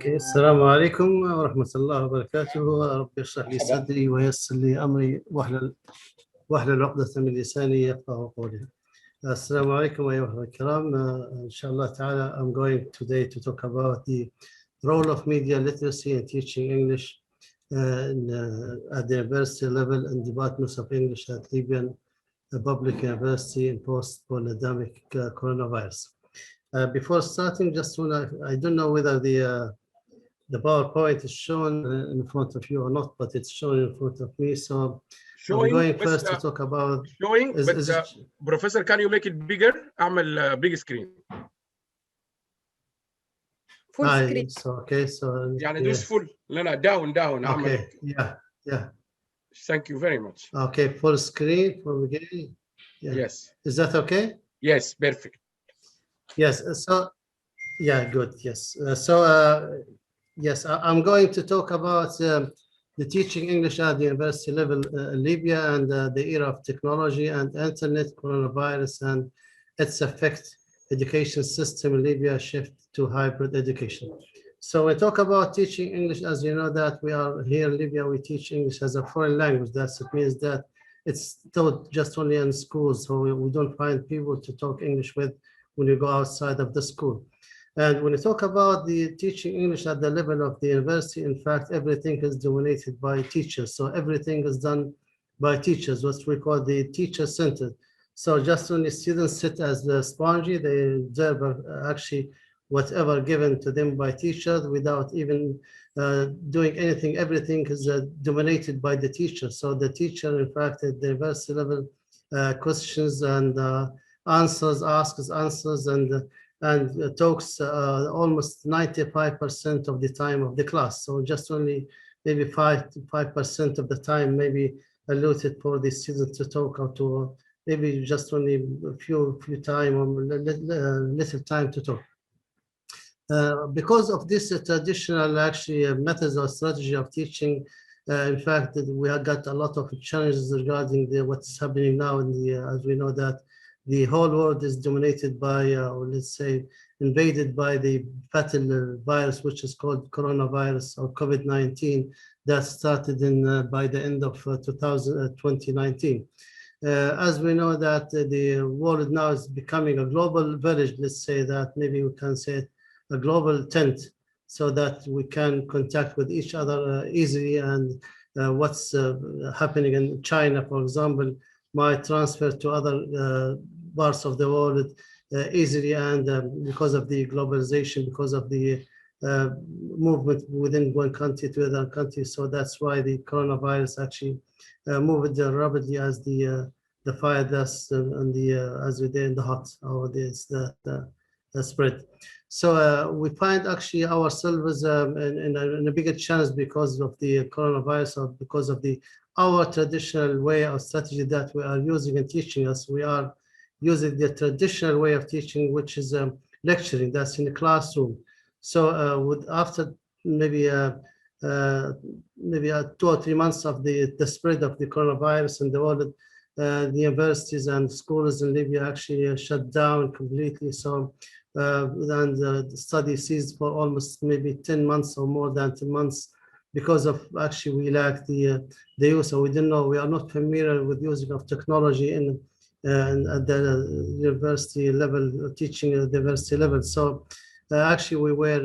اوكي، السلام عليكم ورحمة الله وبركاته. رب يشرح لي صدري ويسر لي امري واحلل عقدة من لساني يفقهوا قولي. السلام عليكم أيها الكرام. إن شاء الله تعالى I'm going today to talk about the role of media literacy in teaching English at the university level and departments of English at Libyan Public University in post-pandemic coronavirus. Before starting, I don't know whether the PowerPoint is shown in front of you or not, but it's shown in front of me. So I'm going first to talk about Professor, can you make it bigger? أعمل big screen. Full screen. So okay, so يعني this full. لا down. Okay, yeah. Thank you very much. Okay, full screen from beginning. Yeah. Yes. Is that okay? Yes, perfect. Yes. So yeah, good. Yes. Yes, I'm going to talk about the teaching English at the university level in Libya and the era of technology and internet, coronavirus, and its effect education system in Libya shift to hybrid education. So we talk about teaching English, as you know that we are here in Libya, we teach English as a foreign language. It means that it's taught just only in schools, so we don't find people to talk English with when you go outside of the school. And when you talk about the teaching English at the level of the university, in fact, everything is dominated by teachers. So everything is done by teachers, what we call the teacher-centered. So just when the students sit as the spongy, they observe actually whatever given to them by teachers without even doing anything. Everything is dominated by the teacher. So the teacher, in fact, at the university level, questions and asks answers and talks almost 95% of the time of the class. So just only maybe 5% of the time maybe allotted for the students to talk, or to maybe just only a few time or little time to talk. Because of this traditional actually methods or strategy of teaching, in fact, we have got a lot of challenges regarding what's happening now in as we know that the whole world is dominated by, or let's say, invaded by the fatal virus, which is called coronavirus or COVID-19, that started by the end of 2019. As we know that the world now is becoming a global village, let's say that maybe we can say a global tent, so that we can contact with each other easily. And what's happening in China, for example, might transfer to other parts of the world easily, and because of the globalization, because of the movement within one country to another country. So that's why the coronavirus actually moved rapidly as the fire dust and as we did in the hot, or the spread. So we find actually ourselves in a bigger challenge because of the coronavirus, or because of our traditional way of strategy that we are using in teaching us. We are using the traditional way of teaching, which is lecturing, that's in the classroom. So after maybe 2 or 3 months of the spread of the coronavirus in the world, the universities and schools in Libya actually shut down completely. So and the study ceased for almost maybe 10 months or more than 10 months, because of actually we lack the use. So we didn't know, we are not familiar with using of technology at the university level, teaching at the university level. So actually we were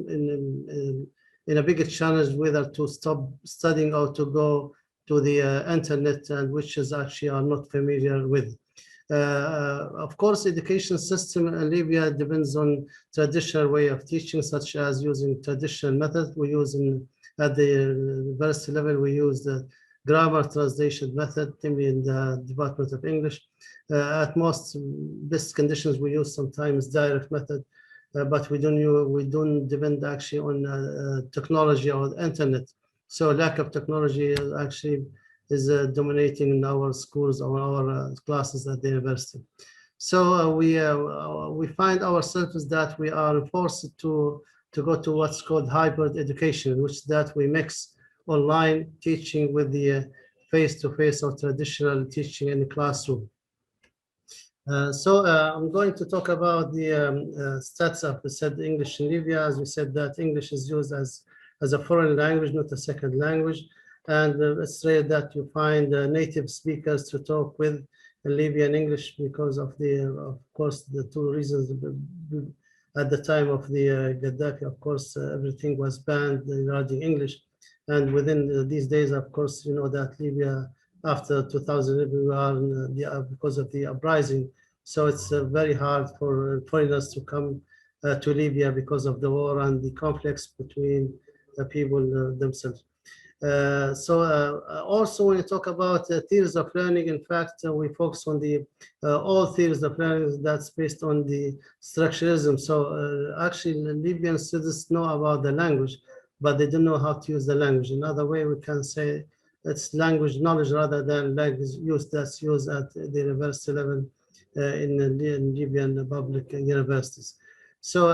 in a bigger challenge whether to stop studying or to go to the internet, and which is actually are not familiar with. Of course, education system in Libya depends on traditional way of teaching, such as using traditional methods. We use at the university level, we use the grammar translation method, namely in the Department of English. At most best conditions, we use sometimes direct method, but we don't depend actually on technology or the internet. So lack of technology actually is dominating in our schools or our classes at the university. So we find ourselves that we are forced to go to what's called hybrid education, which that we mix online teaching with the face-to-face or traditional teaching in the classroom. I'm going to talk about the stats of said English in Libya. As we said, that English is used as a foreign language, not a second language. And it's rare that you find native speakers to talk with in Libyan English because of course, the two reasons. At the time of the Gaddafi, of course, everything was banned regarding English. And within these days, of course, you know that Libya, after 2011, we are because of the uprising. So it's very hard for foreigners to come to Libya because of the war and the conflicts between the people themselves. Also, when you talk about theories of learning, in fact, we focus on the all theories of learning that's based on the structuralism. So actually, Libyan students know about the language, but they don't know how to use the language. Another way we can say it's language knowledge rather than language use that's used at the university level in Libyan public universities. So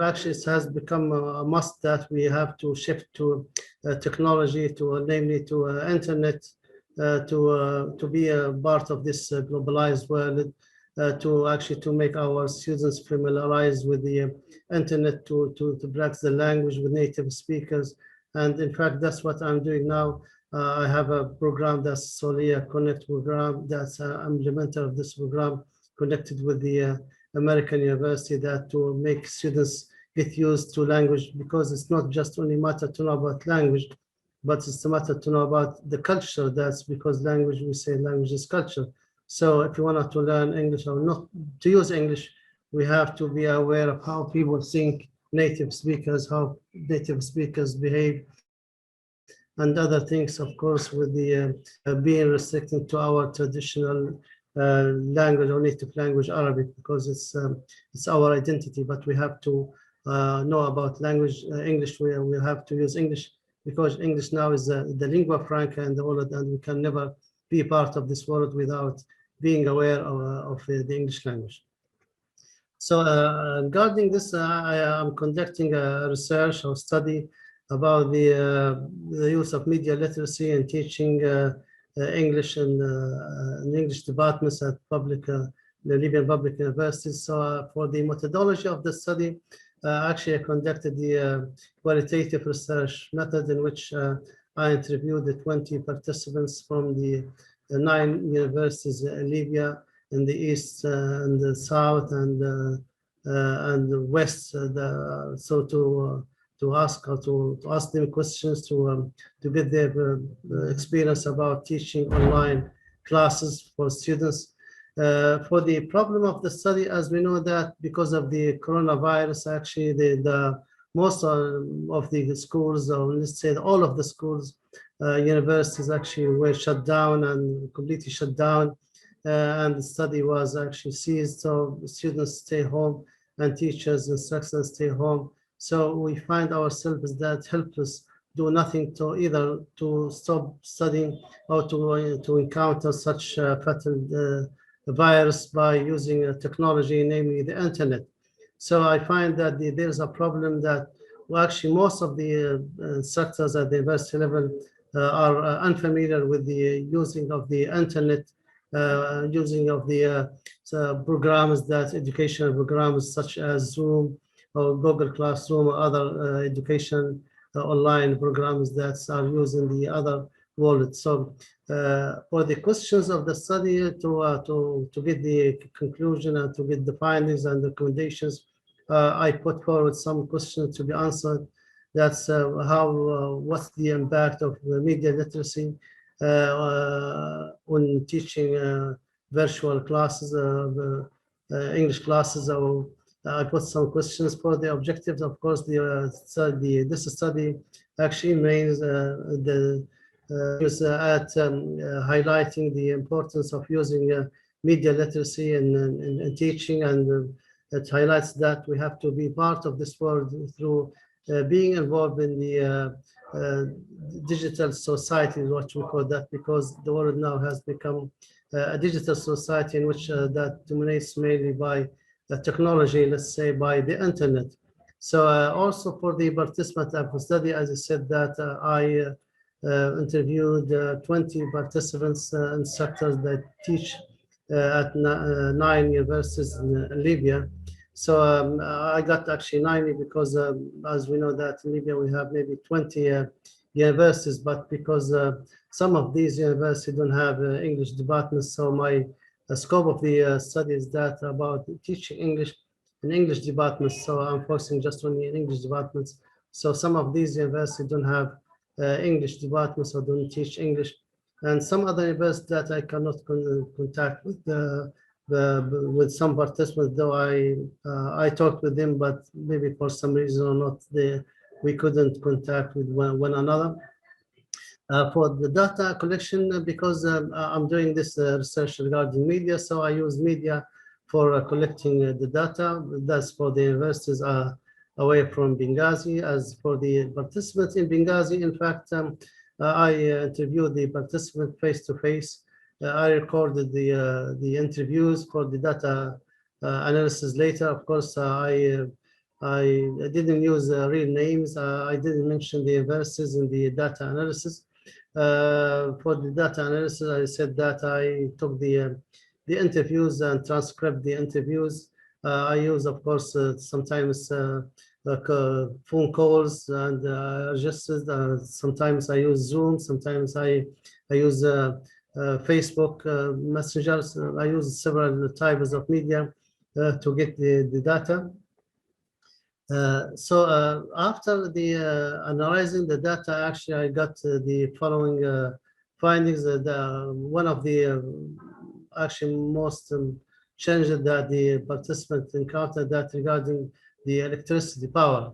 actually it has become a must that we have to shift to technology, namely to internet, to be a part of this globalized world, to make our students familiarize with the internet, to practice the language with native speakers. And in fact, that's what I'm doing now. I have a program that's solely a Connect program. I'm implementer of this program, connected with the American university, that to make students get used to language, because it's not just only matter to know about language, but it's a matter to know about the culture. That's because language, we say language is culture. So if you want to learn English or not to use English, we have to be aware of how people think, native speakers, how native speakers behave, and other things, of course, with the being restricted to our traditional language or native language, Arabic, because it's our identity. But we have to know about language, English. We have to use English, because English now is the lingua franca in the world, and we can never be part of this world without being aware of the English language. So regarding this, I am conducting a research or study about the use of media literacy and teaching English in English departments at the Libyan public universities. So for the methodology of the study, actually I conducted the qualitative research method, in which I interviewed the 20 participants from the 9 universities in Libya, in the east and the south and the west. So to ask them questions to get their experience about teaching online classes for students. For the problem of the study, as we know that because of the coronavirus, actually the most of the schools, or let's say all of the schools, universities actually were shut down and completely shut down, and the study was actually ceased. So students stay home and teachers, instructors stay home. So we find ourselves that helpless, do nothing to either to stop studying or to encounter such fatal virus by using technology, namely the internet. So I find that there's a problem that actually most of the instructors at the university level are unfamiliar with the using of the internet, using of the programs, that educational programs such as Zoom or Google Classroom or other education online programs that are used in the other world. So for the questions of the study, to get the conclusion and to get the findings and recommendations, I put forward some questions to be answered. That's what's the impact of the media literacy when teaching virtual classes, English classes. Or I put some questions for the objectives. Of course, this study actually remains highlighting the importance of using media literacy in teaching, and it highlights that we have to be part of this world through being involved in the digital society, what we call that, because the world now has become a digital society in which that dominates mainly by technology, let's say by the internet. So also for the participant of the study, as I said, that I interviewed 20 participants, instructors that teach at 9 universities in Libya. So I got actually 90 because as we know that in Libya we have maybe 20 universities, but because some of these universities don't have English departments, so my scope of the study is that about teaching English in English departments. So I'm focusing just only in English departments. So some of these universities don't have English departments or don't teach English. And some other universities that I cannot contact with some participants, though I talked with them, but maybe for some reason or not, we couldn't contact with one another. For the data collection, because I'm doing this research regarding media, so I use media for collecting the data. That's for the universities away from Benghazi. As for the participants in Benghazi, in fact, I interviewed the participant face to face. I recorded the interviews for the data analysis later. Of course, I didn't use real names. I didn't mention the universities in the data analysis. For the data analysis, I said that I took the interviews and transcribed the interviews. I use, of course, sometimes phone calls and registered. Sometimes I use Zoom. Sometimes I use Facebook messengers. I use several types of media to get the data. So after the analyzing the data, actually I got the following findings. One of the actually most challenges that the participants encountered that regarding the electricity power.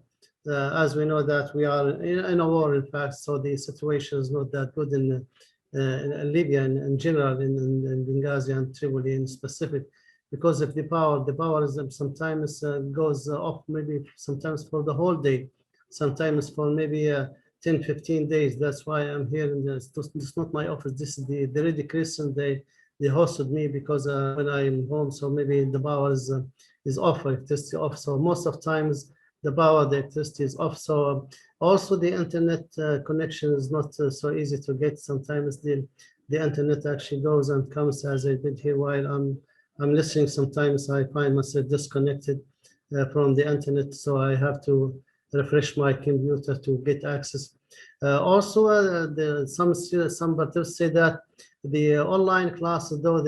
As we know that we are in a war, in fact, so the situation is not that good in Libya in general, in Benghazi and Tripoli in specific. Because of the power is sometimes goes off, maybe sometimes for the whole day, sometimes for maybe 10, 15 days. That's why I'm here. And it's not my office. This is the Red Crescent. They hosted me because when I'm home, so maybe the power is off, electricity off. So most of times the electricity is off. So also the internet connection is not so easy to get. Sometimes the internet actually goes and comes, as I did here while I'm listening. Sometimes I find myself disconnected from the internet, so I have to refresh my computer to get access. Also, some participants say that the online classes, though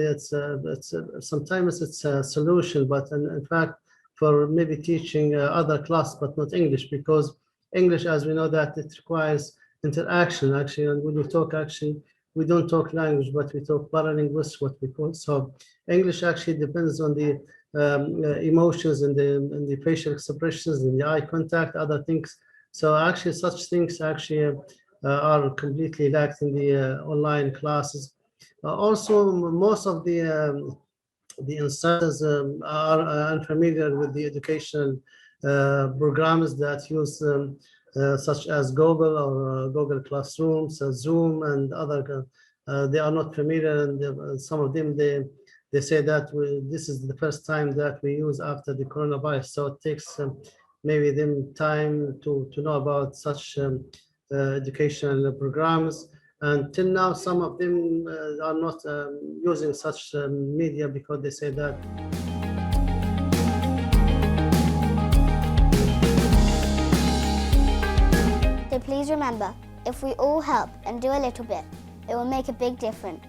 sometimes it's a solution, but in fact, for maybe teaching other classes, but not English, because English, as we know, that it requires interaction actually, and when we talk actually, we don't talk language, but we talk paralinguistics, what we call. So English actually depends on the emotions and the facial expressions and the eye contact, other things. So actually such things actually are completely lacked in the online classes. Also, most of the instructors are unfamiliar with the educational programs that use such as Google or Google Classrooms, Zoom, and other. They are not familiar, and some of them they say that this is the first time that we use after the coronavirus. So it takes maybe them time to know about such educational programs. And till now, some of them are not using such media because they say that. So please remember, if we all help and do a little bit, it will make a big difference.